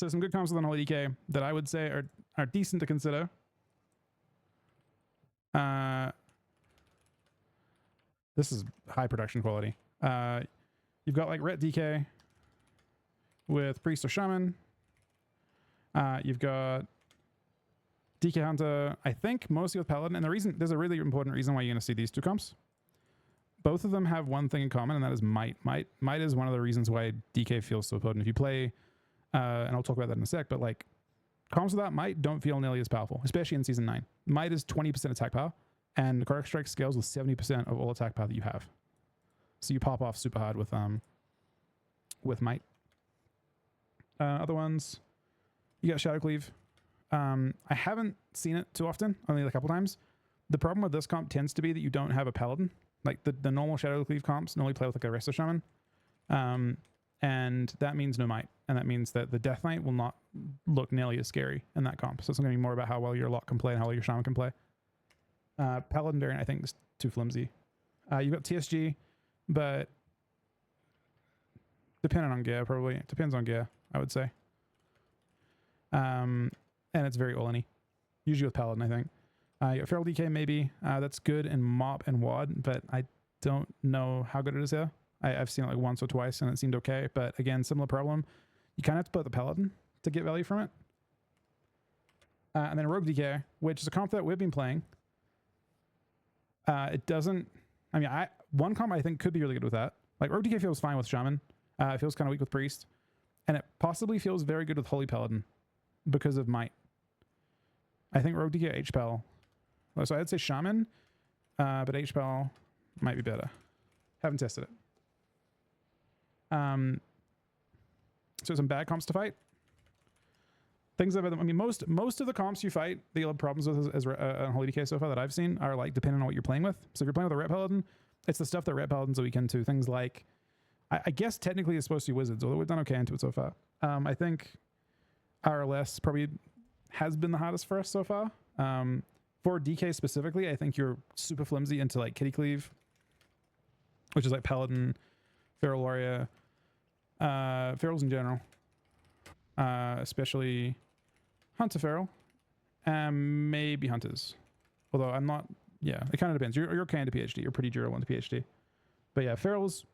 So some good comps with Unholy DK that I would say are decent to consider. This is high production quality. You've got like Ret DK with Priest or Shaman. You've got DK Hunter, I think mostly with Paladin. And there's a really important reason why you're going to see these two comps. Both of them have one thing in common, and that is Might. Might is one of the reasons why DK feels so potent. If you play, and I'll talk about that in a sec, but like comps without Might don't feel nearly as powerful, especially in Season 9. Might is 20% attack power, and the Necrotic Strike scales with 70% of all attack power that you have. So you pop off super hard with Might. Other ones, you got Shadow Cleave. I haven't seen it too often, only a couple times. The problem with this comp tends to be that you don't have a Paladin. Like the normal Shadow Cleave comps normally play with like a Resto Shaman. And that means no Might. And that means that the Death Knight will not look nearly as scary in that comp. So it's going to be more about how well your Lot can play and how well your Shaman can play. Paladin variant I think is too flimsy. You've got TSG, but depending on gear, probably. It depends on gear, I would say. And it's very all-in-y. Usually with Paladin, I think. You got Feral DK maybe. That's good in Mop and WAD, but I don't know how good it is here. I've seen it like once or twice and it seemed okay. But again, similar problem. You kind of have to put the Paladin to get value from it. And then Rogue DK, which is a comp that we've been playing. It doesn't... I mean, one comp I think could be really good with that. Like Rogue DK feels fine with Shaman. It feels kind of weak with Priest. And it possibly feels very good with Holy Paladin because of Might. I think Rogue DK HPL. So I'd say Shaman, but HPL might be better. Haven't tested it. So some bad comps to fight. Things that, I mean, most of the comps you fight that you'll have problems with as Unholy DK so far that I've seen are like depending on what you're playing with. So if you're playing with a Ret Paladin, it's the stuff that Ret Paladins are weak into. Things like, I guess technically it's supposed to be Wizards, although we've done okay into it so far. I think RLS probably has been the hardest for us so far. For DK specifically, I think you're super flimsy into like Kitty Cleave, which is like Paladin, Feral Warrior, Ferals in general, especially Hunter Feral, and maybe Hunters. Although I'm not, yeah, it kind of depends. You're okay into PhD. You're pretty durable into PhD. But yeah, Ferals,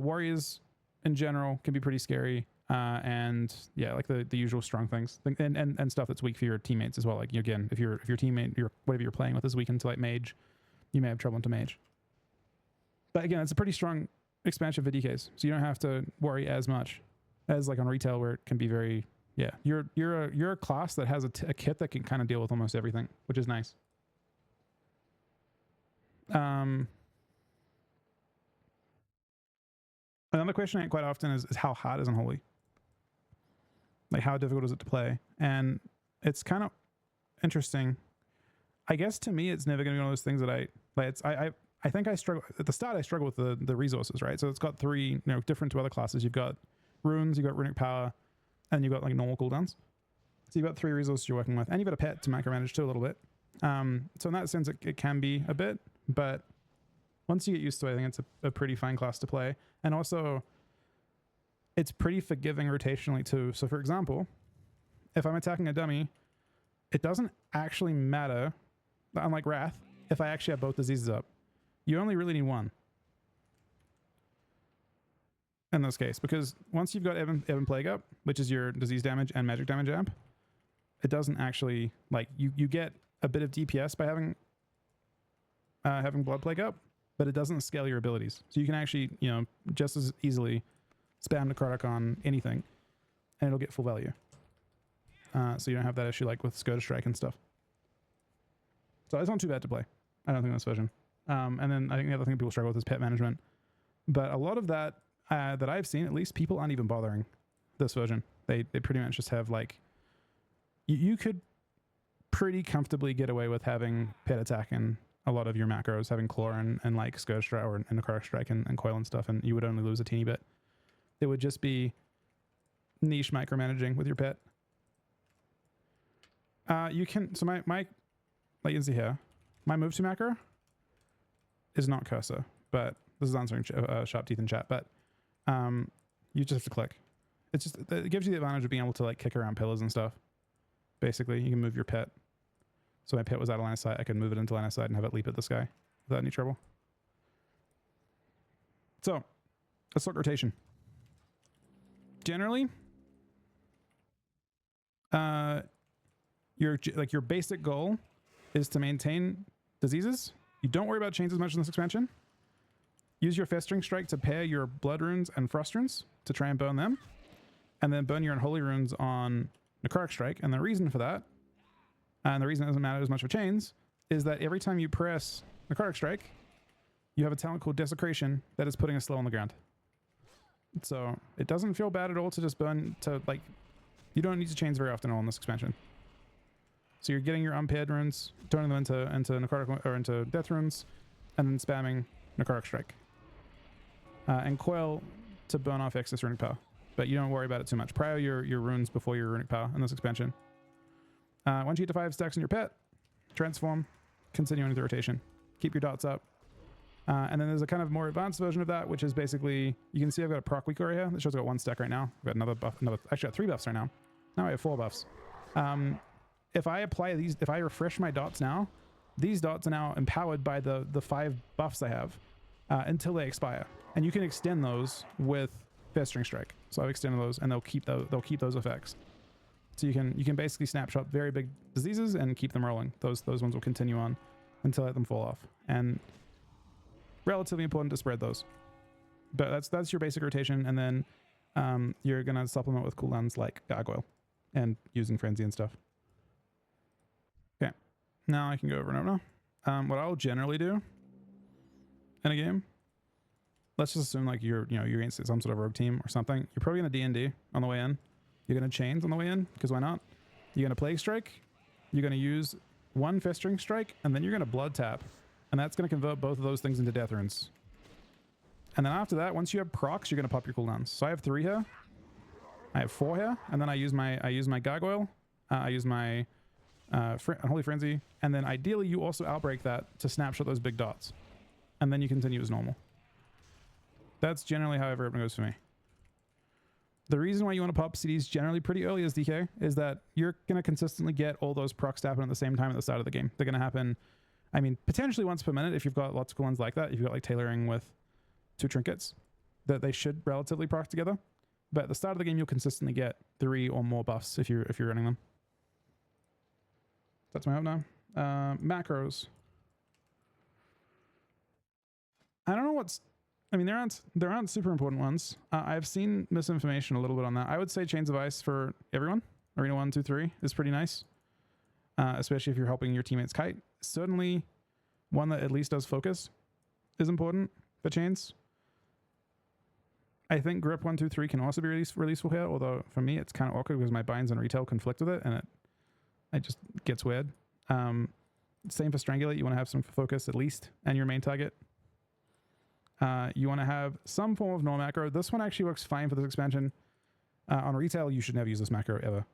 Warriors in general can be pretty scary. And yeah, like the usual strong things and stuff that's weak for your teammates as well. Like again, if your teammate, whatever you're playing with is weak into like Mage, you may have trouble into Mage. But again, it's a pretty strong expansion for DKs, so you don't have to worry as much as like on retail where it can be very, yeah. You're a class that has a kit that can kind of deal with almost everything, which is nice. Another question I get quite often is how hard is Unholy? Like how difficult is it to play? And it's kind of interesting. I guess to me, it's never going to be one of those things that I think I struggle at the start. I struggle with the resources, right? So it's got three, different to other classes. You've got runes, you've got runic power, and you've got like normal cooldowns. So you've got three resources you're working with, and you've got a pet to micromanage too a little bit. So in that sense, it can be a bit, but once you get used to it, I think it's a pretty fine class to play. And also, it's pretty forgiving rotationally too. So for example, if I'm attacking a dummy, it doesn't actually matter, unlike Wrath, if I actually have both diseases up. You only really need one in this case, because once you've got Evan Plague up, which is your disease damage and magic damage amp, it doesn't actually, like, you get a bit of DPS by having Blood Plague up, but it doesn't scale your abilities. So you can actually, just as easily spam Necrotic on anything and it'll get full value. So you don't have that issue like with Scourge Strike and stuff. So it's not too bad to play, I don't think, in this version. And then I think the other thing people struggle with is pet management. But a lot of that, that I've seen, at least, people aren't even bothering this version. They pretty much just have like, you could pretty comfortably get away with having pet attack in a lot of your macros, having Claw and like Scourge Strike or Necrotic Strike and Coil and stuff, and you would only lose a teeny bit. It would just be niche micromanaging with your pet. You can, so my like you can see here, my move to macro is not cursor, but this is answering sharp teeth in chat, but you just have to click it's just, it gives you the advantage of being able to like kick around pillars and stuff. Basically, you can move your pet. So my pet was out of line of sight. I can move it into line of sight and have it leap at this guy without any trouble. So let's look rotation. Generally, your basic goal is to maintain diseases. You don't worry about chains as much in this expansion. Use your Festering Strike to pair your Blood Runes and Frost Runes to try and burn them. And then burn your Unholy Runes on Necrotic Strike. And the reason for that, and the reason it doesn't matter as much for chains, is that every time you press Necrotic Strike, you have a talent called Desecration that is putting a slow on the ground. So it doesn't feel bad at all to just burn to, like, you don't need to chains very often at all in this expansion. So you're getting your unpaired runes, turning them into necrotic or into death runes, and then spamming Necrotic Strike. And Coil to burn off excess runic power. But you don't worry about it too much. Prior your runes before your runic power in this expansion. Once you get to 5 stacks in your pet, transform, continue into the rotation. Keep your dots up. And then there's a kind of more advanced version of that, which is basically, you can see I've got a proc WeakAuras here that shows I've got 1 stack right now. I've got another buff, actually got 3 buffs right now. Now I have 4 buffs. If I apply these, if I refresh my dots now, these dots are now empowered by the 5 buffs I have until they expire. And you can extend those with Festering Strike. So I've extended those and they'll keep those effects. So you can basically snapshot very big diseases and keep them rolling. Those ones will continue on until let them fall off. And relatively important to spread those. But that's your basic rotation, and then you're gonna supplement with cooldowns like Gargoyle and using Frenzy and stuff. Okay, now I can go over and over now. What I'll generally do in a game, let's just assume like you're against some sort of rogue team or something. You're probably gonna D&D on the way in. You're gonna chains on the way in, because why not? You're gonna Plague Strike. You're gonna use 1 Festering Strike, and then you're gonna Blood Tap. And that's going to convert both of those things into death runes. And then after that, once you have procs, you're going to pop your cooldowns. So I have 3 here. I have 4 here. And then I use my Gargoyle. I use my Holy Frenzy. And then ideally, you also outbreak that to snapshot those big dots. And then you continue as normal. That's generally how everyone goes for me. The reason why you want to pop CDs generally pretty early as DK is that you're going to consistently get all those procs to happen at the same time at the start of the game. They're going to happen, I mean, potentially once per minute if you've got lots of cool ones like that. If you've got like tailoring with 2 trinkets, that they should relatively proc together. But at the start of the game, you'll consistently get 3 or more buffs if you're running them. That's my hope now. Macros. I don't know what's. I mean, there aren't super important ones. I've seen misinformation a little bit on that. I would say Chains of Ice for everyone. Arena 1, 2, 3 is pretty nice. Especially if you're helping your teammates kite. Certainly one that at least does focus is important for chains. I think grip 1, 2, 3 can also be releaseful here, although for me it's kind of awkward because my binds and retail conflict with it and it just gets weird. Same for Strangulate, you want to have some focus at least and your main target. You want to have some form of null macro. This one actually works fine for this expansion. On retail, you should never use this macro ever.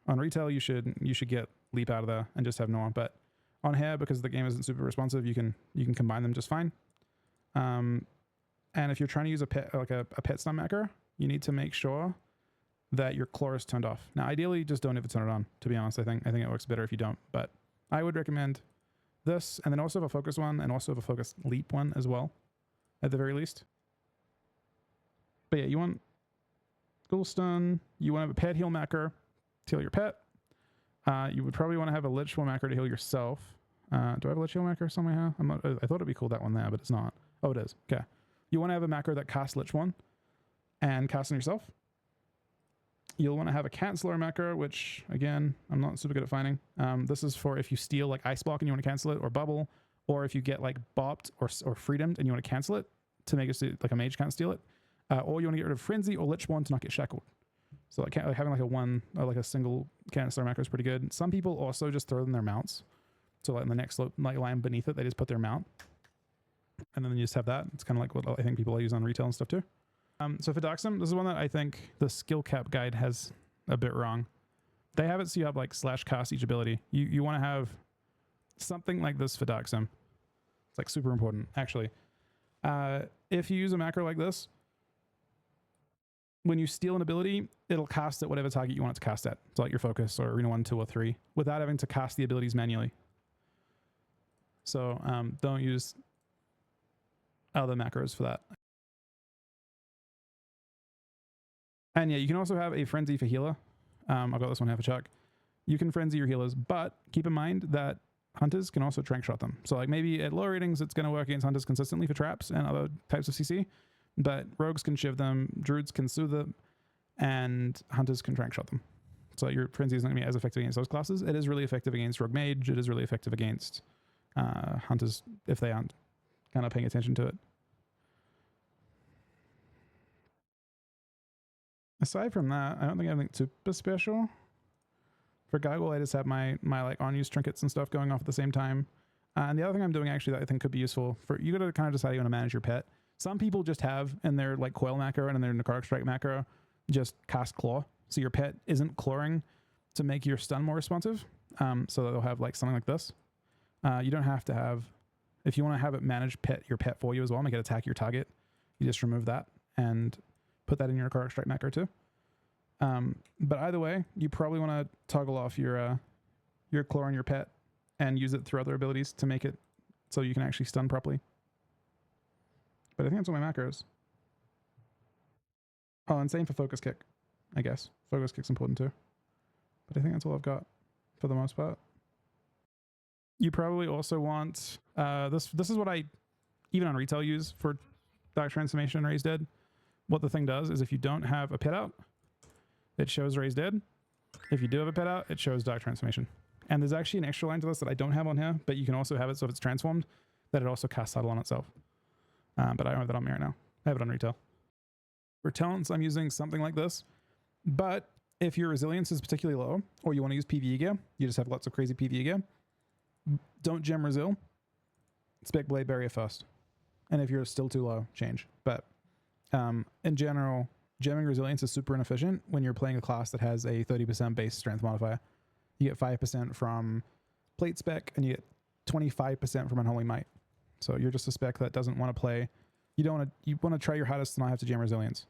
On retail, you should get leap out of there and just have null. But on here, because the game isn't super responsive, you can combine them just fine. And if you're trying to use a pet stun macro, you need to make sure that your claw is turned off. Now, ideally, just don't ever turn it on. To be honest, I think it works better if you don't. But I would recommend this, and then also have a focus one, and also have a focus leap one as well, at the very least. But yeah, you want Ghoul Stun. You want to have a pet heal macro to heal your pet. You would probably want to have a Lich One macro to heal yourself. Do I have a Lich Heal macro somewhere here? I thought it'd be called that one there, but it's not. Oh, it is. Okay. You want to have a macro that casts Lich One and casts on yourself. You'll want to have a Canceller macro, which, again, I'm not super good at finding. This is for if you steal like Ice Block and you want to cancel it, or Bubble, or if you get like bopped or freedomed and you want to cancel it to make it so like a mage can't steal it. Or you want to get rid of Frenzy or Lich One to not get shackled. So like having like a single Canceller macro is pretty good. Some people also just throw in their mounts. So like in the next line beneath it, they just put their mount. And then you just have that. It's kind of like what I think people use on retail and stuff too. So for Darksum, this is one that I think the skill cap guide has a bit wrong. They have it so you have like /cast each ability. You want to have something like this for Darksum. It's like super important, actually. If you use a macro like this, when you steal an ability, it'll cast at whatever target you want it to cast at. So like your focus or arena 1, 2, or 3, without having to cast the abilities manually. So don't use other macros for that. And yeah, you can also have a frenzy for healer. I've got this one here for Chuck. You can frenzy your healers, but keep in mind that hunters can also trank shot them. So like maybe at low ratings, it's going to work against hunters consistently for traps and other types of CC, but rogues can shiv them, druids can soothe them, and hunters can trank shot them. So your frenzy isn't going to be as effective against those classes. It is really effective against rogue mage. It is really effective against hunters if they aren't kind of paying attention to it. Aside from that, I don't think I have anything super special. For Gargoyle, I just have my like on-use trinkets and stuff going off at the same time. And the other thing I'm doing actually that I think could be useful for, you got to kind of decide how you want to manage your pet. Some people just have in their like coil macro and in their necrotic strike macro just cast claw. So your pet isn't clawing to make your stun more responsive. So they'll have like something like this. You don't have to have, if you want to have it manage your pet for you as well, make it attack your target, you just remove that and put that in your necrotic strike macro too. But either way, you probably want to toggle off your claw on your pet and use it through other abilities to make it so you can actually stun properly. But I think that's all my macros. Oh, and same for focus kick, I guess. Focus kick's important too. But I think that's all I've got for the most part. You probably also want, this is what I, even on retail, use for Dark Transformation and Raise Dead. What the thing does is if you don't have a pet out, it shows Raise Dead. If you do have a pet out, it shows Dark Transformation. And there's actually an extra line to this that I don't have on here, but you can also have it so if it's transformed, that it also casts Subtle on itself. But I don't have that on me right now. I have it on retail. For talents, I'm using something like this. But if your resilience is particularly low, or you want to use PvE gear, you just have lots of crazy PvE gear, don't gem Resil. Spec Blade Barrier first. And if you're still too low, change. But in general, gemming Resilience is super inefficient when you're playing a class that has a 30% base strength modifier. You get 5% from Plate Spec, and you get 25% from Unholy Might. So you're just a spec that doesn't want to play. You want to try your hardest to not have to jam Resilience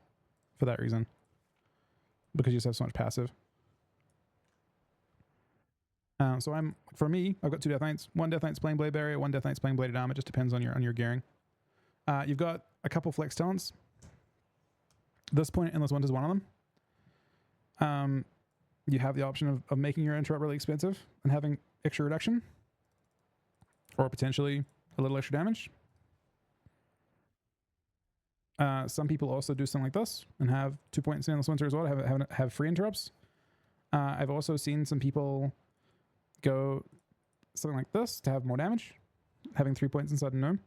for that reason. Because you just have so much passive. So for me, I've got 2 Death Knights. One Death Knight's playing Blade Barrier, one Death Knight's playing Bladed Armor. It just depends on your gearing. You've got a couple flex talents. This point, Endless Winter is one of them. You have the option of making your interrupt really expensive and having extra reduction, or potentially a little extra damage. Some people also do something like this and have 2 points in Endless Winter as well to have free interrupts. I've also seen some people go something like this to have more damage, having 3 points in Sudden Gnome.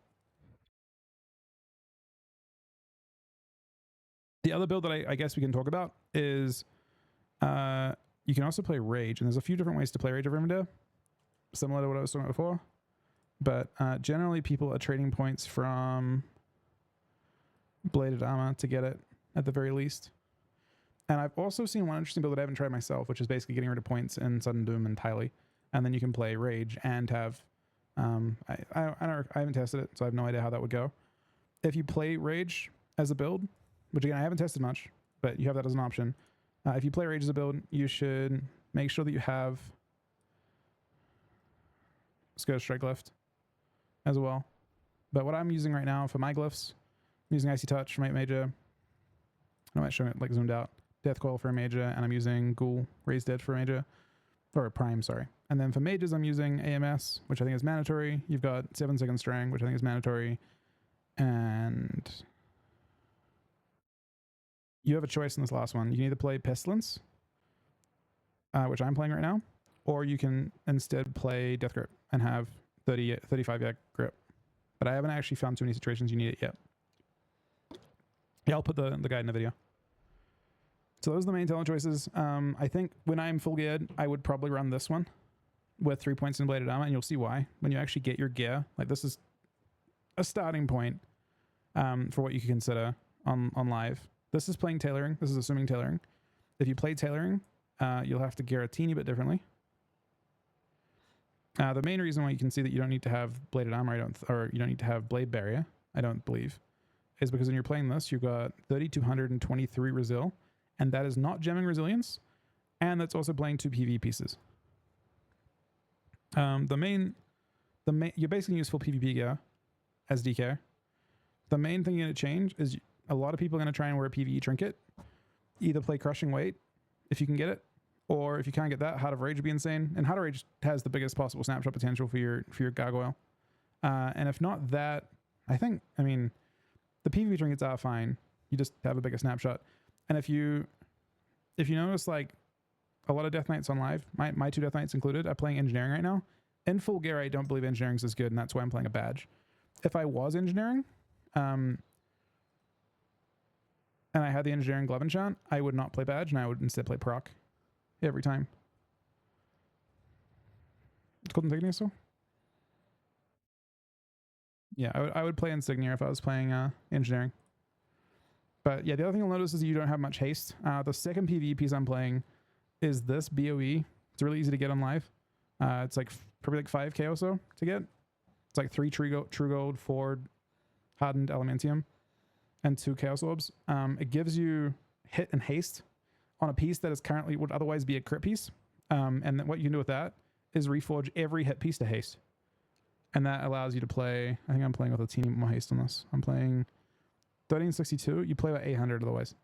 The other build that I guess we can talk about is you can also play Rage, and there's a few different ways to play Rage of Rivendell, similar to what I was talking about before. But generally, people are trading points from Bladed Armor to get it at the very least. And I've also seen one interesting build that I haven't tried myself, which is basically getting rid of points in Sudden Doom entirely, and then you can play Rage and have. I haven't tested it, so I have no idea how that would go. If you play Rage as a build, which again I haven't tested much, but you have that as an option. If you play Rage as a build, you should make sure that you have Scourge Strike Glyph as well. But what I'm using right now for my glyphs, I'm using Icy Touch for my Major. I might show it like zoomed out. Death Coil for a Major, and I'm using Ghoul Raised Dead for a Major. Or a Prime, sorry. And then for Mages, I'm using AMS, which I think is mandatory. You've got 7-second Strang, which I think is mandatory. And you have a choice in this last one. You can either play Pestilence, which I'm playing right now, or you can instead play Death Grip and have 35 yak grip. But I haven't actually found too many situations you need it yet. Yeah, I'll put the guide in the video. So those are the main talent choices. I think when I'm full geared, I would probably run this one with 3 points in Bladed Armor, and you'll see why. When you actually get your gear, like this is a starting point for what you can consider on live. This is playing tailoring. This is assuming tailoring. If you play tailoring, you'll have to gear a teeny bit differently. The main reason why you can see that you don't need to have Bladed Armor, or you don't need to have Blade Barrier, I don't believe, is because when you're playing this, you've got 3,223 resil, and that is not gemming resilience, and that's also playing 2 PV pieces. The main, you're basically useful PvP gear as DK. The main thing you're going to change is a lot of people are going to try and wear a PvE trinket. Either play Crushing Weight if you can get it, or if you can't get that, Heart of Rage would be insane. And Heart of Rage has the biggest possible snapshot potential for your gargoyle. And if not that, I mean, the PvP trinkets are fine. You just have a bigger snapshot. And if you notice, like, a lot of Death Knights on live, my 2 Death Knights included, are playing Engineering right now. In full gear, I don't believe Engineering is as good, and that's why I'm playing a badge. If I was Engineering, and I had the Engineering glove enchant, I would not play badge, and I would instead play proc every time. Cold Insignia still? Yeah, I would play Insignia if I was playing Engineering. But yeah, the other thing you'll notice is you don't have much haste. The second PvE piece I'm playing is this BOE. It's really easy to get on live. It's like probably like 5k or so to get. It's like 3 True Gold, 4 Hardened Elementium, and 2 Chaos Orbs. It gives you hit and haste on a piece that is currently would otherwise be a crit piece. And then what you can do with that is reforge every hit piece to haste. And that allows you to play, I think I'm playing with a teeny more haste on this. I'm playing 1362. You play about 800 otherwise.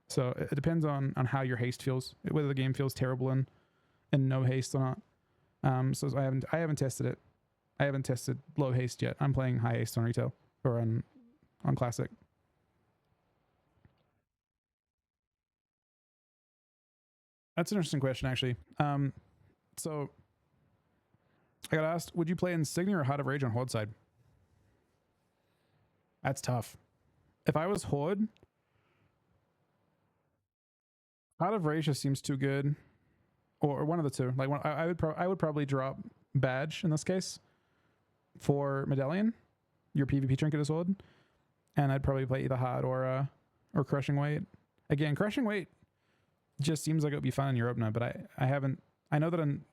So it depends on how your haste feels, whether the game feels terrible and no haste or not. So I haven't tested it. I haven't tested low haste yet. I'm playing high haste on retail or on classic. That's an interesting question, actually. So I got asked, would you play Insignia or Heart of Rage on Horde side? That's tough. If I was Horde, Heart of Rage just seems too good, or one of the two. Like I would probably drop badge in this case for Medallion, your PvP trinket is Horde, and I'd probably play either Heart or Crushing Weight. Again, Crushing Weight just seems like it would be fun in Europe now, but I know that in,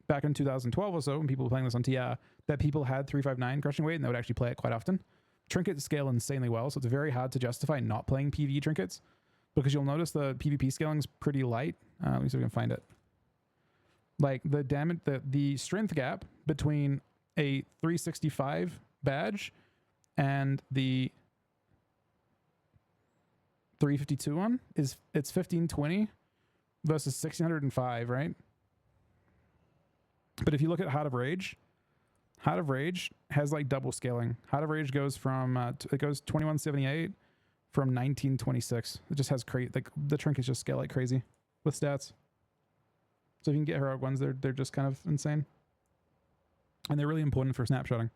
back in 2012 or so, when people were playing this on TR, that people had 359 Crushing Weight and they would actually play it quite often. Trinkets scale insanely well, so it's very hard to justify not playing PvE trinkets, because you'll notice the PvP scaling is pretty light. Let me see if we can find it. Like the damage, the strength gap between a 365 badge and the 352 one it's 1520 versus 1605, right? But if you look at Heart of Rage has like double scaling. Heart of Rage goes from it goes 2178 from 1926. It just has like the trinkets just scale like crazy with stats. So if you can get heroic ones, they're just kind of insane, and they're really important for snapshotting.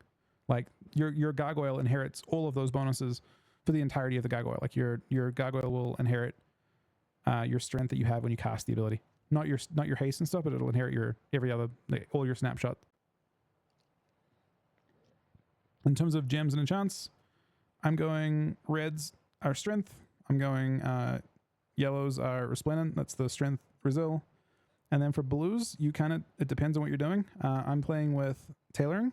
Like your gargoyle inherits all of those bonuses for the entirety of the gargoyle. Like your gargoyle will inherit your strength that you have when you cast the ability. Not your haste and stuff, but it'll inherit your all your snapshot. In terms of gems and enchants, I'm going reds are strength. I'm going yellows are resplendent. That's the strength resil. And then for blues, it depends on what you're doing. I'm playing with tailoring.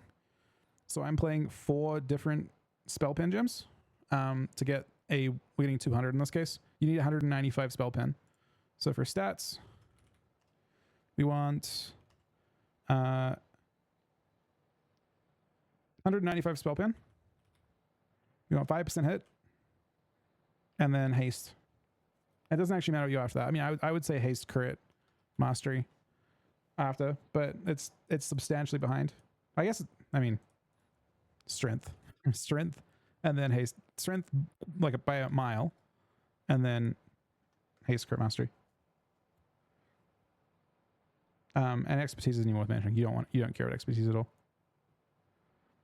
So I'm playing 4 different spell pen gems to get we're getting 200 in this case. You need 195 spell pen. So for stats, we want 195 spell pen. We want 5% hit, and then haste. It doesn't actually matter what you after that. I mean, I would say haste, crit, mastery after, but it's substantially behind. I guess, I mean, strength, and then haste. Strength like by a mile, and then haste, crit, mastery. And expertise isn't even worth mentioning. You don't care about expertise at all.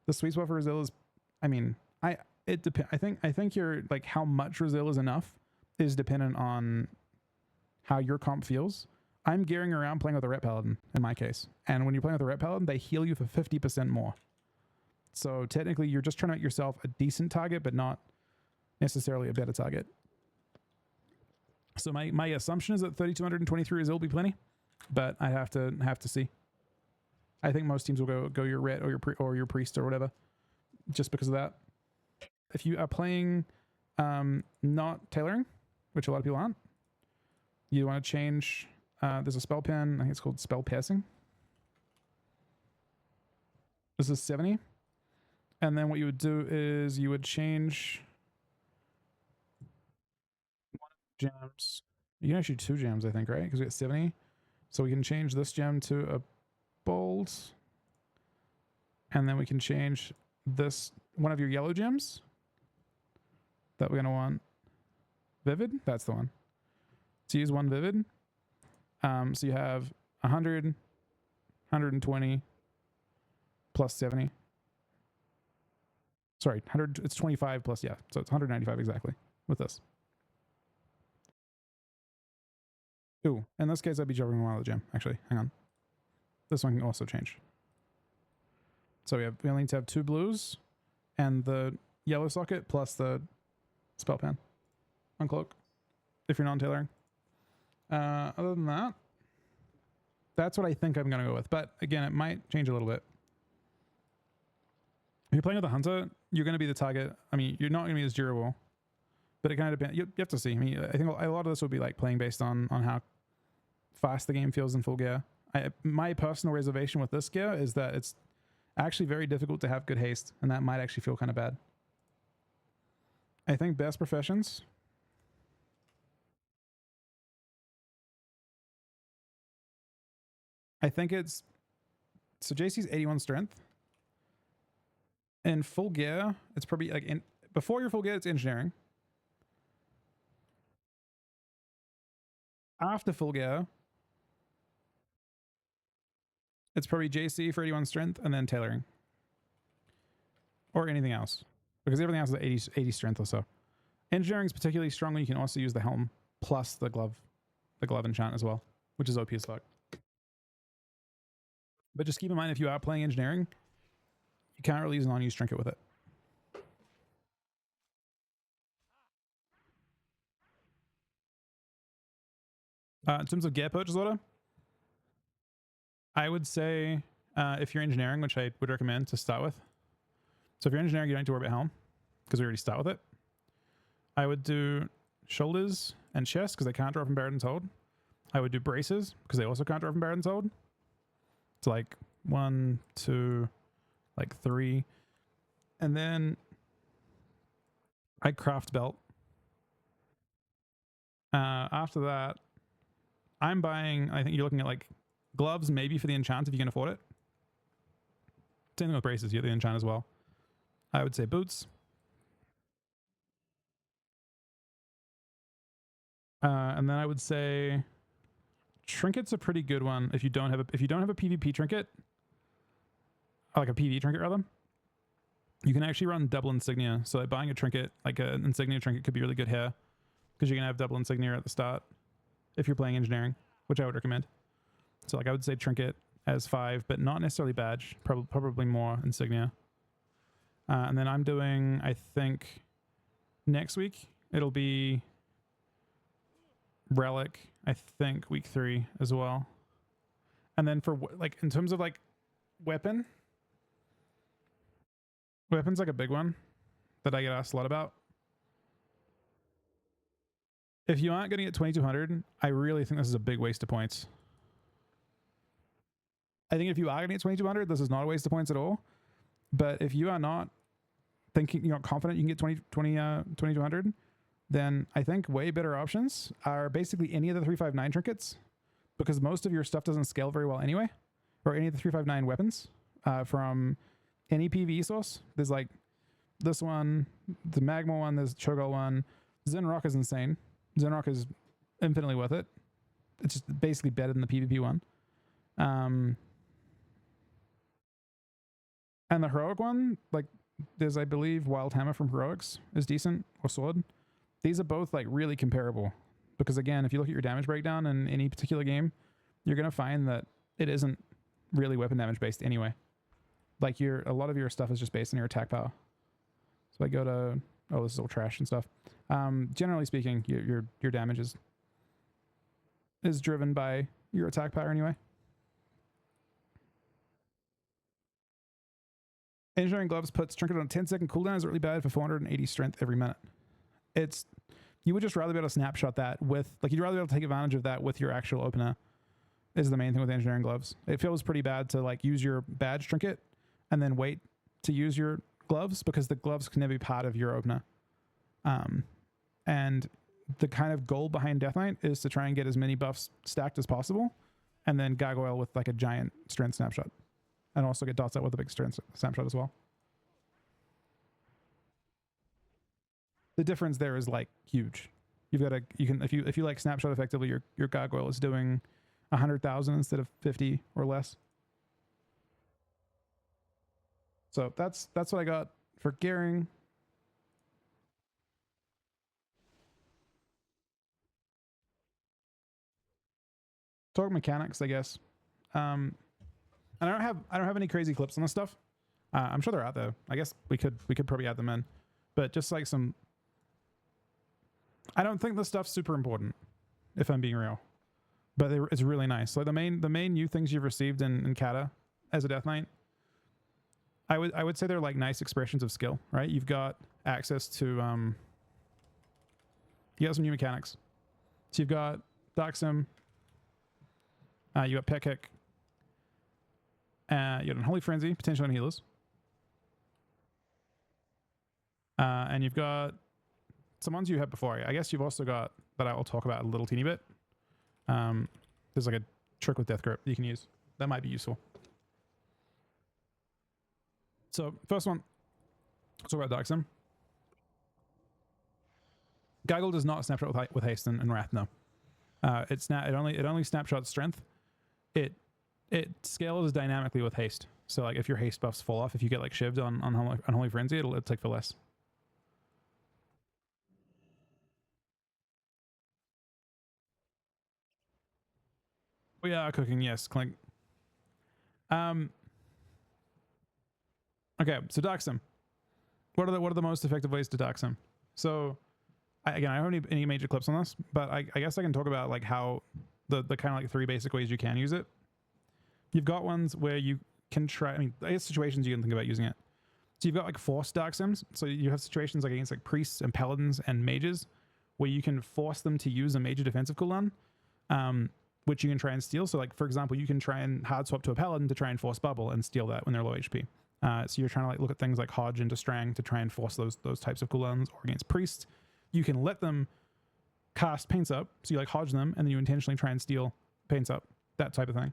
The sweet spot for Resil is, I mean, it depends. I think you're like, how much Resil is enough is dependent on how your comp feels. I'm gearing around playing with a Ret Paladin in my case, and when you're playing with a Ret Paladin, they heal you for 50% more. So technically, you're just trying to make yourself a decent target, but not necessarily a better target. So my assumption is that 3,223 Resil will be plenty, but I have to see. I think most teams will go your Ret or your priest or whatever, just because of that. if you are playing not tailoring, which a lot of people aren't, you want to change. There's a spell pen. I think it's called spell piercing. This is 70. And then what you would do is you would change one of the gems. You can actually do 2 gems, I think, right? Because we got 70. So we can change this gem to a bold. And then we can change this, one of your yellow gems that we're going to want. Vivid? That's the one. So use 1 vivid. So you have 100, 120 plus 70. Sorry, 100. It's 25 plus, yeah. So it's 195 exactly with this. Ooh, in this case, I'd be jumping one out of the gem. Actually, hang on. This one can also change. So we only need to have 2 blues and the yellow socket plus the spell pen. Uncloak. If you're non-tailoring. Other than that, that's what I think I'm going to go with. But again, it might change a little bit. If you're playing with a hunter, you're going to be the target. I mean, you're not going to be as durable. But it kind of depends. You have to see. I mean, I think a lot of this will be like playing based on how fast the game feels in full gear. My personal reservation with this gear is that it's actually very difficult to have good haste, and that might actually feel kind of bad. I think best professions. I think it's... So JC's 81 strength. In full gear, it's probably like... before your full gear, it's engineering. After full gear, it's probably JC for 81 strength and then tailoring. Or anything else. Because everything else is 80 strength or so. Engineering is particularly strong when you can also use the helm plus the glove enchant as well, which is OP as fuck. But just keep in mind, if you are playing engineering, you can't really use an unused trinket with it. In terms of gear purchase order, I would say if you're engineering, which I would recommend to start with. So if you're engineering, you don't need to worry about helm because we already start with it. I would do shoulders and chest because they can't draw from Addons hold. I would do braces because they also can't draw from Addons hold. It's like 1, 2, like 3. And then I craft belt. After that, I'm buying, I think you're looking at like gloves maybe for the enchant if you can afford it. Same thing with braces, you get the enchant as well. I would say boots. And then I would say trinket's a pretty good one if you don't have a PvP trinket, like a PvE trinket rather. You can actually run double insignia. So like buying a trinket, like an insignia trinket, could be really good here because you're gonna have double insignia at the start if you're playing engineering, which I would recommend. So like I would say trinket as 5, but not necessarily badge. Probably more insignia. And then I'm doing, I think, next week it'll be relic. I think week 3 as well. And then for like in terms of like weapon's like a big one that I get asked a lot about. If you aren't getting it 2200, I really think this is a big waste of points. I think if you are getting it 2200, this is not a waste of points at all. But if you are not thinking, you're not confident you can get 2200, then I think way better options are basically any of the 359 trinkets, because most of your stuff doesn't scale very well anyway, or any of the 359 weapons from any PvE source. There's like this one, the Magma one, there's Cho'Gall one. Zenrock is insane. Zenrock is infinitely worth it. It's just basically better than the PvP one. And the Heroic one, like there's, I believe, Wild Hammer from Heroics is decent, or Sword. These are both like really comparable because again, if you look at your damage breakdown in any particular game, you're going to find that it isn't really weapon damage based anyway. Like a lot of your stuff is just based on your attack power. So I go to, oh, this is all trash and stuff. Generally speaking, your damage is driven by your attack power anyway. Engineering Gloves puts Trinket on a 10-second cooldown. Is really bad for 480 strength every minute. It's, you would just rather be able to snapshot that with, like, you'd rather be able to take advantage of that with your actual opener, is the main thing with Engineering Gloves. It feels pretty bad to like use your badge trinket and then wait to use your gloves, because the gloves can never be part of your opener. And the kind of goal behind Death Knight is to try and get as many buffs stacked as possible, and then gargoyle with like a giant strength snapshot, and also get dots out with a big strength snapshot as well. The difference there is like huge. You've got if you like snapshot effectively, your gargoyle is doing 100,000 instead of 50 or less. So that's what I got for gearing. Talk mechanics, I guess. And I don't have any crazy clips on this stuff. I'm sure they're out there. I guess we could probably add them in, but just like some. I don't think this stuff's super important, if I'm being real, but it's really nice. Like the main new things you've received in Cata as a Death Knight, I would say they're like nice expressions of skill, right? You've got access to you got some new mechanics. So you've got Dark Sim, you got Pet Kick, you got Unholy Frenzy, potentially on healers, and you've got some ones you had before. I guess you've also got, that I will talk about a little teeny bit. There's like a trick with Death Grip you can use that might be useful. So first one, let's talk about Dark Sim. Gaggle does not snapshot with haste and wrath. No, it only snapshots strength. It scales dynamically with haste. So like if your haste buffs fall off, if you get like shivved on Unholy Frenzy, it'll take for less. We are cooking, yes, Clink. Okay, so Dark Sim. What are the most effective ways to Dark Sim? So I don't have any major clips on this, but I guess I can talk about like how the kind of like 3 basic ways you can use it. You've got ones where you can try, I guess situations you can think about using it. So you've got like forced Dark Sims. So you have situations like against like priests and paladins and mages where you can force them to use a major defensive cooldown, which you can try and steal. So like, for example, you can try and hard swap to a paladin to try and force bubble and steal that when they're low HP. So you're trying to like look at things like Hodge and Distrang to try and force those types of cooldowns. Or against priests, you can let them cast Paints Up. So you like Hodge them and then you intentionally try and steal Paints Up, that type of thing.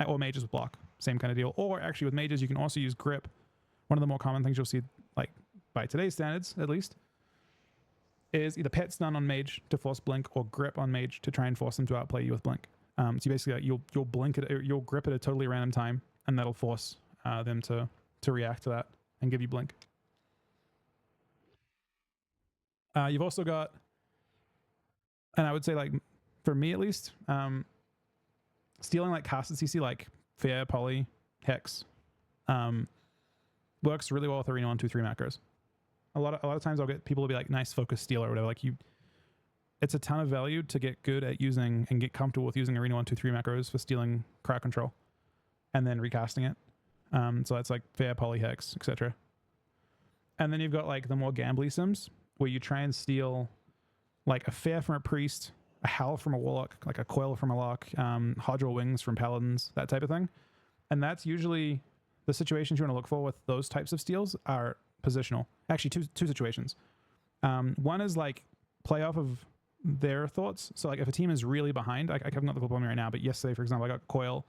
Or mages with block, same kind of deal. Or actually with mages, you can also use grip. One of the more common things you'll see, like by today's standards at least, is either pet stun on mage to force blink or grip on mage to try and force them to outplay you with blink. So you basically like, you'll blink it, you'll grip at a totally random time, and that'll force them to react to that and give you blink. You've also got, and I would say like for me at least, stealing like casted CC like Fair, Poly, Hex, works really well with Arena 1, 2, 3 macros. A lot of times I'll get people to be like, nice focus steal or whatever. Like it's a ton of value to get good at using and get comfortable with using Arena 1, 2, 3 macros for stealing crowd control and then recasting it. So that's like Fair, Poly, Hex, etc. And then you've got like the more gambly sims where you try and steal like a Fair from a priest, a Howl from a warlock, like a Coil from a lock, Hodge or Wings from paladins, that type of thing. And that's usually the situations you want to look for with those types of steals are positional. Actually, two situations. One is like play off of their thoughts. So like if a team is really behind, I haven't got the clip on me right now, but yesterday, for example, I got Coil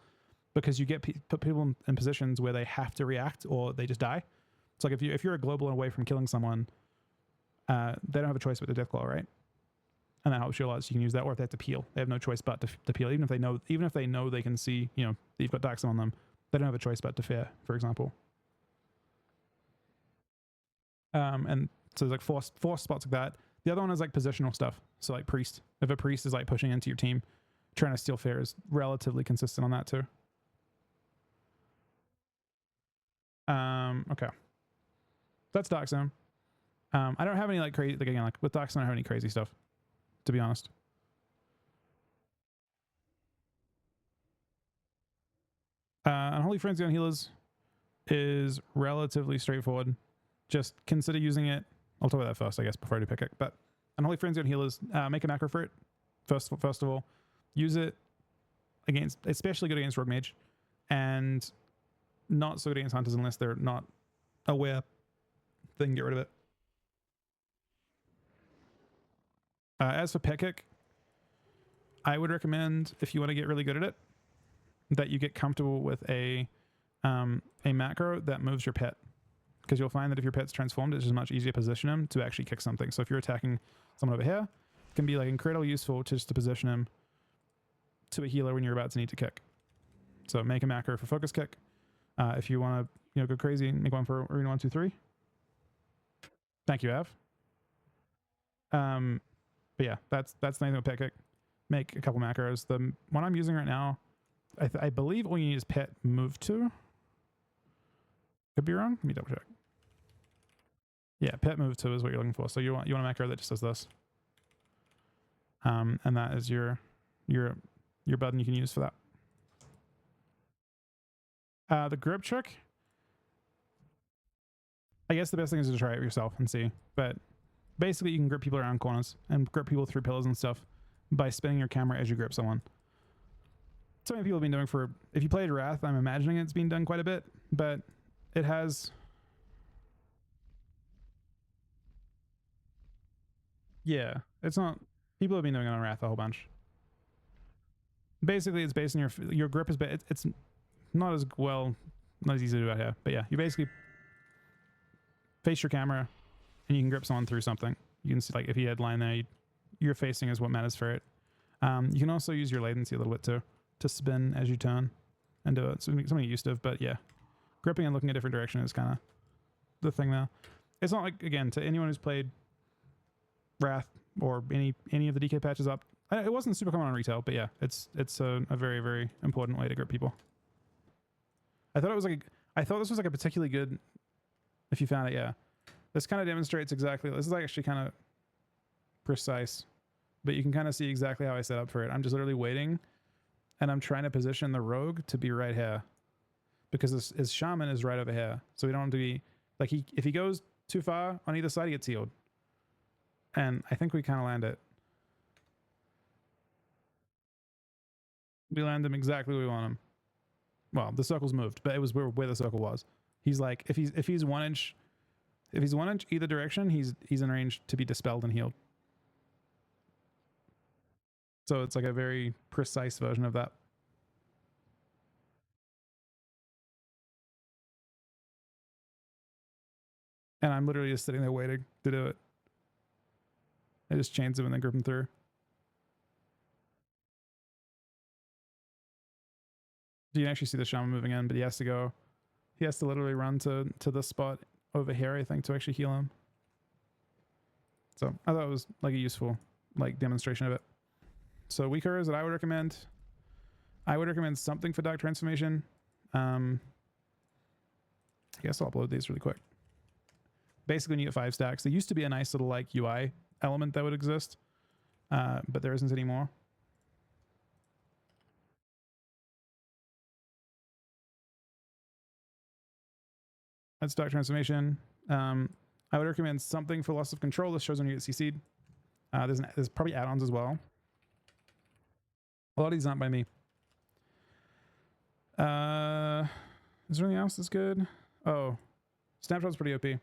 because you get put people in positions where they have to react or they just die. So like if you're a global away from killing someone, they don't have a choice but to Deathclaw, right? And that helps you a lot. So you can use that, or if they have to peel, they have no choice but to peel. Even if they know they can see, you know, that you've got Dark Sim on them, they don't have a choice but to Fair, for example. And so there's like force spots like that. The other one is like positional stuff. So like priest. If a priest is like pushing into your team, trying to steal Fair is relatively consistent on that too. Okay. That's Dark Sim. I don't have any like crazy, like again, like with Dark Sim, I don't have any crazy stuff, to be honest. Unholy Frenzy on healers. is relatively straightforward. Just consider using it. I'll talk about that first, I guess, before I do pick it. But Unholy Frenzy on healers, make a macro for it. First of all, use it against, especially good against Rogue Mage, and not so good against Hunters unless they're not aware. Then get rid of it. As for pet kick, I would recommend, if you want to get really good at it, that you get comfortable with a macro that moves your pet, because you'll find that if your pet's transformed, it's just much easier to position him to actually kick something. So if you're attacking someone over here, it can be like incredibly useful just to position him to a healer when you're about to need to kick. So make a macro for focus kick. If you want to go crazy, make one for Arena 1, 2, 3. Thank you, Av. But yeah, that's the thing with pet kick. Make a couple macros. The one I'm using right now, I believe all you need is pet move to. Could be wrong. Let me double check. Yeah, pet move to is what you're looking for. So you want a macro that just does this. And that is your button you can use for that. The grip trick, I guess the best thing is to try it yourself and see. But basically you can grip people around corners and grip people through pillars and stuff by spinning your camera as you grip someone. So many people have been doing for, if you played Wrath, I'm imagining it's been done quite a bit, but it has... Yeah, it's not... People have been doing it on Wrath a whole bunch. Basically, it's based on your grip is... It's not as well, not as easy to do out here, but yeah, you basically face your camera and you can grip someone through something. You can see, like, if you headline there, your facing is what matters for it. You can also use your latency a little bit too, to spin as you turn and do it. So something you used to, but yeah, gripping and looking a different direction is kind of the thing now. It's not like, again, to anyone who's played Wrath or any of the DK patches up, it wasn't super common on retail, but yeah, it's a very, very important way to grip people. I thought this was like a particularly good, if you found it, yeah. This kind of demonstrates exactly, this is actually kind of precise, but you can kind of see exactly how I set up for it. I'm just literally waiting and I'm trying to position the rogue to be right here, because his shaman is right over here. So we don't have to be, like, if he goes too far on either side, he gets healed. And I think we kind of land it. We land him exactly where we want him. Well, the circle's moved, but it was where the circle was. He's like, if he's 1 inch, either direction, he's in range to be dispelled and healed. So it's like a very precise version of that. And I'm literally just sitting there waiting to do it. I just chains him and then grip him through. You can actually see the shaman moving in, but he has to literally run to this spot over here, I think, to actually heal him. So I thought it was like a useful demonstration of it. So WeakAuras that I would recommend something for Dark Transformation. I guess I'll upload these really quick. Basically, when you get 5 stacks, there used to be a nice little UI element that would exist, but there isn't anymore. That's Dark Transformation. I would recommend something for loss of control. This shows when you get CC'd. There's probably add-ons as well. A lot of these aren't by me. Is there anything else that's good? Oh, Snapshot's pretty OP.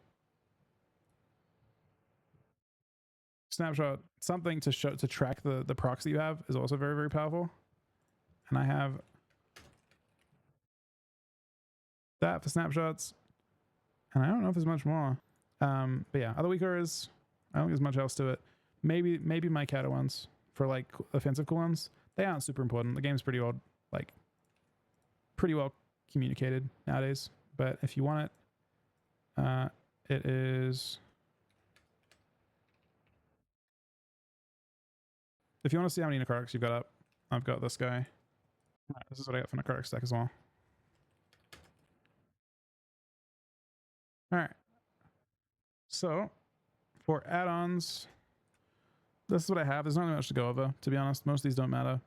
Snapshot, something to track the procs that you have is also very, very powerful. And I have that for snapshots. And I don't know if there's much more. But yeah, other WeakAuras, I don't think there's much else to it. Maybe my Cata ones for like offensive cooldowns. They aren't super important. The game's pretty old, pretty well communicated nowadays. But if you want it, it is... If you want to see how many necrotics you've got up, I've got this guy. This is what I got for necrotic stack as well. Alright. So, for add-ons, this is what I have. There's not really much to go over, to be honest. Most of these don't matter.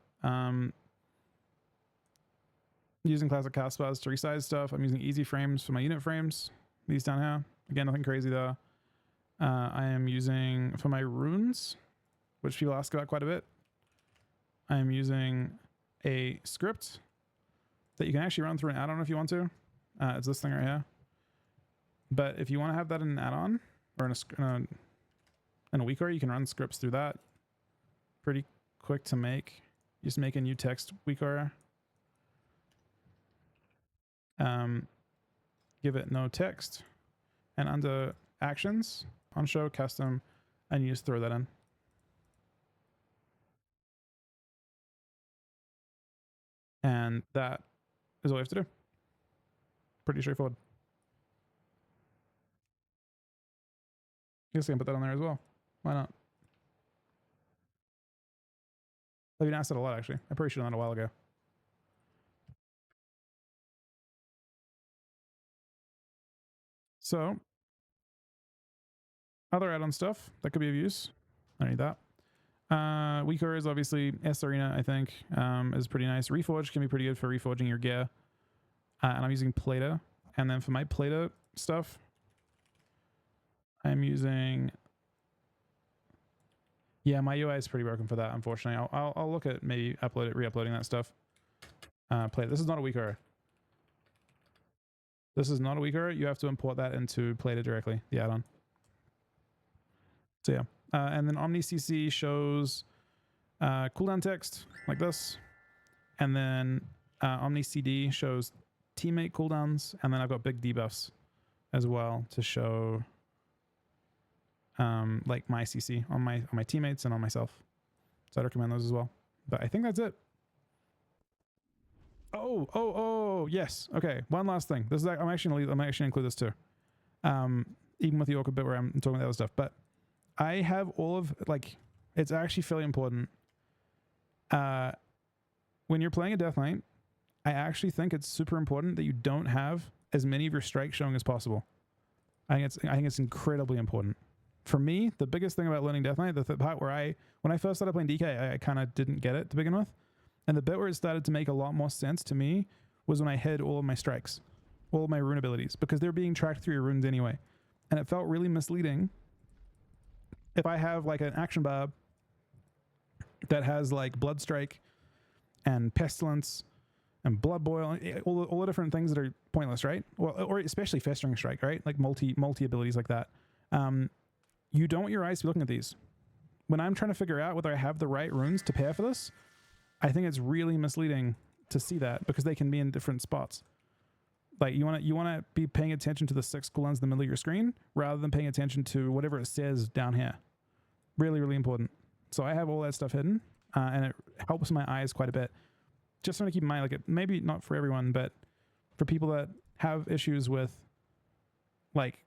Using classic cast bars to resize stuff. I'm using easy frames for my unit frames. These down here. Again, nothing crazy though. I am using, for my runes, which people ask about quite a bit, I am using a script that you can actually run through an add-on if you want to. It's this thing right here. But if you want to have that in an add-on or in a WeakAuras, you can run scripts through that. Pretty quick to make. You just make a new text WeakAuras. Give it no text, and under actions on show custom, and you just throw that in. And that is all you have to do. Pretty straightforward. I guess I can put that on there as well. Why not? I've been asked that a lot, actually. I probably should have done that a while ago. So, other add-on stuff that could be of use. I need that. WeakAuras is obviously S Arena, I think, is pretty nice. Reforge can be pretty good for reforging your gear. And I'm using Plata. And then for my Plata stuff, I'm using... Yeah, my UI is pretty broken for that, unfortunately. I'll look at maybe re-uploading that stuff. Plata. This is not a WeakAuras. This is not a WeakAuras. You have to import that into Plata directly, the add-on. So yeah. And then OmniCC shows cooldown text like this. And then OmniCD shows teammate cooldowns. And then I've got big debuffs as well to show like my CC on my teammates and on myself. So I'd recommend those as well. But I think that's it. Oh, yes. Okay, one last thing. This is I might actually include this too. Even with the awkward bit where I'm talking about the other stuff. But I have all of, like, it's actually fairly important. When you're playing a Death Knight, I actually think it's super important that you don't have as many of your strikes showing as possible. I think it's incredibly important. For me, the biggest thing about learning Death Knight, the part where when I first started playing DK, I kind of didn't get it to begin with. And the bit where it started to make a lot more sense to me was when I hid all of my strikes, all of my rune abilities, because they're being tracked through your runes anyway. And it felt really misleading if I have like an action bar that has like Blood Strike and Pestilence and Blood Boil, all the different things that are pointless, right? Well, or especially Festering Strike, right? Like multi abilities like that. You don't want your eyes to be looking at these. When I'm trying to figure out whether I have the right runes to pair for this, I think it's really misleading to see that because they can be in different spots. Like you want to be paying attention to the 6 cooldowns in the middle of your screen rather than paying attention to whatever it says down here. Really, really important. So I have all that stuff hidden, and it helps my eyes quite a bit. Just want to keep in mind, like, maybe not for everyone, but for people that have issues with like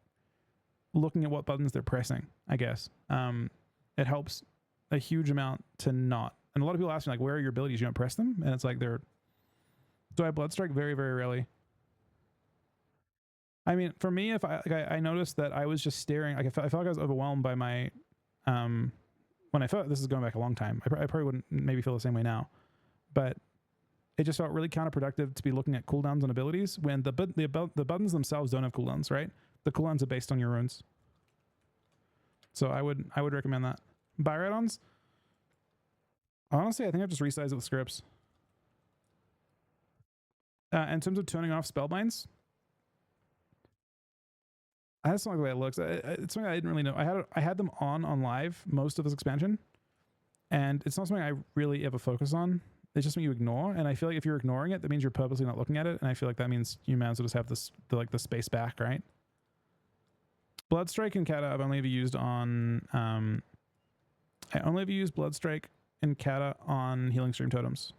looking at what buttons they're pressing, I guess it helps a huge amount to not. And a lot of people ask me, like, where are your abilities? You don't press them? And it's like so I have Blood Strike very, very rarely. I mean, for me, if I noticed that I was just staring, like I felt like I was overwhelmed by my, when I felt, this is going back a long time, I probably wouldn't maybe feel the same way now, but it just felt really counterproductive to be looking at cooldowns and abilities when the buttons themselves don't have cooldowns, right? The cooldowns are based on your runes. So I would recommend that. Buy add-ons? Honestly, I think I've just resized it with scripts. In terms of turning off spellbinds, that's not the way it looks. It's something I didn't really know. I had them on live most of this expansion, and it's not something I really ever focus on. It's just something you ignore, and I feel like if you're ignoring it, that means you're purposely not looking at it, and I feel like that means you might as well just have the space back, right? Bloodstrike and Kata I've only ever used on I only ever used Bloodstrike and Kata on Healing Stream Totems.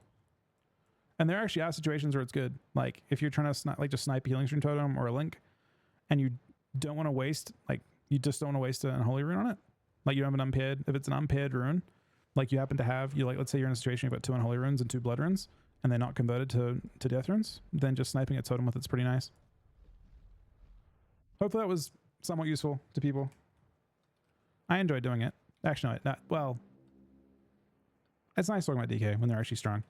And there actually are situations where it's good. Like if you're trying to just snipe a Healing Stream Totem or a Link, and you don't want to waste, like you just don't want to waste an Unholy Rune on it. Like you have an unpaired, if it's an unpaired rune, like you happen to have, let's say you're in a situation you've got 2 Unholy Runes and 2 Blood Runes, and they're not converted to Death Runes, then just sniping a totem with it's pretty nice. Hopefully that was somewhat useful to people. I enjoy doing it. Actually, well, it's nice talking about DK when they're actually strong.